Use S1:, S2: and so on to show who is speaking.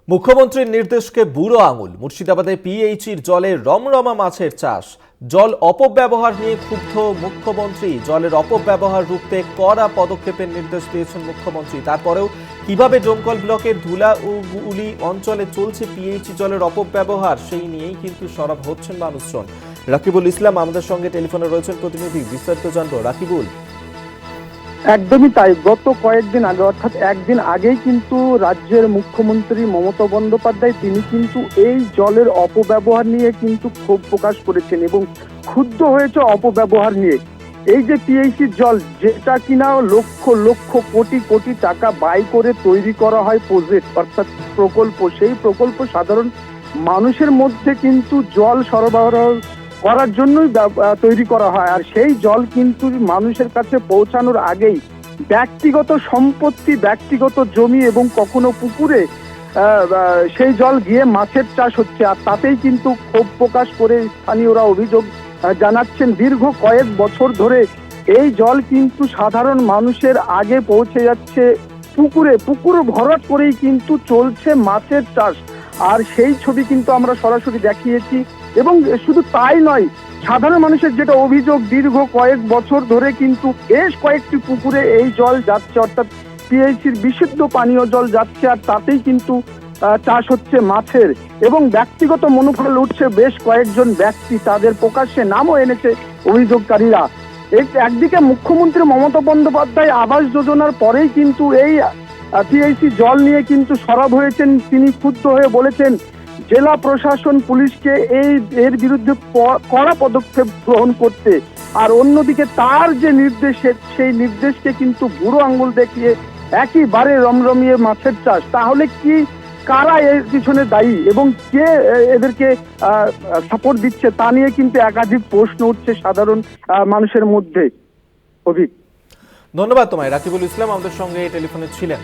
S1: মুখ্যমন্ত্রীর নির্দেশকে বুড়ো আঙুল। মুর্শিদাবাদে পিএইচির জলে রমরমা মাছের চাষ। জল অপব্যবহার নিয়ে ক্ষুব্ধ মুখ্যমন্ত্রী। জলের অপব্যবহার রুখতে কড়া পদক্ষেপের নির্দেশ দিয়েছেন মুখ্যমন্ত্রী। তারপরেও কিভাবে ডোমকল ব্লকের ধুলা ও উলি অঞ্চলে চলছে পিএইচি জলের অপব্যবহার, সেই নিয়েই কিন্তু সরব হচ্ছেন মানুষজন। রাকিবুল ইসলাম আমাদের সঙ্গে টেলিফোনে রয়েছেন প্রতিনিধি, বিস্তারিত জানবো। রাকিবুল।
S2: একদমই তাই। গত কয়েকদিন আগে অর্থাৎ একদিন আগেই কিন্তু রাজ্যের মুখ্যমন্ত্রী মমতা বন্দ্যোপাধ্যায় তিনি কিন্তু এই জলের অপব্যবহার নিয়ে কিন্তু ক্ষোভ প্রকাশ করেছেন এবং ক্ষুব্ধ হয়েছে অপব্যবহার নিয়ে। এই যে পিএইচির জল, যেটা কিনা লক্ষ লক্ষ কোটি কোটি টাকা ব্যয় করে তৈরি করা হয় প্রজেক্ট অর্থাৎ প্রকল্প, সেই প্রকল্প সাধারণ মানুষের মধ্যে কিন্তু জল সরবরাহ করার জন্যই তৈরি করা হয়। আর সেই জল কিন্তু মানুষের কাছে পৌঁছানোর আগেই ব্যক্তিগত সম্পত্তি, ব্যক্তিগত জমি এবং কখনো পুকুরে সেই জল গিয়ে মাছের চাষ হচ্ছে। আর তাতেই কিন্তু ক্ষোভ প্রকাশ করে স্থানীয়রা অভিযোগ জানাচ্ছেন, দীর্ঘ কয়েক বছর ধরে এই জল কিন্তু সাধারণ মানুষের আগে পৌঁছে যাচ্ছে পুকুরে, পুকুর ভরাট করেই কিন্তু চলছে মাছের চাষ। আর সেই ছবি কিন্তু আমরা সরাসরি দেখিয়েছি। এবং শুধু তাই নয়, সাধারণ মানুষের যেটা অভিযোগ, দীর্ঘ কয়েক বছর ধরে কিন্তু বেশ কয়েকটি পুকুরে এই জল যাচ্ছে, অর্থাৎ পিএইচির বিশুদ্ধ পানীয় জল যাচ্ছে, আর তাতেই কিন্তু চাষ হচ্ছে মাছের। এবং ব্যক্তিগত মনোফল উঠছে বেশ কয়েকজন ব্যক্তি, তাদের প্রকাশ্যে নামও এনেছে অভিযোগকারীরা। একদিকে মুখ্যমন্ত্রী মমতা বন্দ্যোপাধ্যায় আবাস যোজনার পরেই কিন্তু এই পিএইচি জল নিয়ে কিন্তু সরব হয়েছেন। তিনি ক্ষুব্ধ হয়ে বলেছেন জেলা প্রশাসন পুলিশকে এর বিরুদ্ধে কড়া পদক্ষেপ গ্রহণ করতে। আর অন্যদিকে তার যে নির্দেশ, সেই নির্দেশকে কিন্তু বুড়ো আঙ্গুল দেখিয়ে একেবারে রমরমিয়ে মাছের চাষ। তাহলে কি, কারা এর পিছনে দায়ী এবং কে এদেরকে সাপোর্ট দিচ্ছে, তা নিয়ে কিন্তু একাধিক প্রশ্ন উঠছে সাধারণ মানুষের মধ্যে। অভিক,
S1: ধন্যবাদ তোমায়। রাকিবুল ইসলাম আমাদের সঙ্গে টেলিফোনে ছিলেন।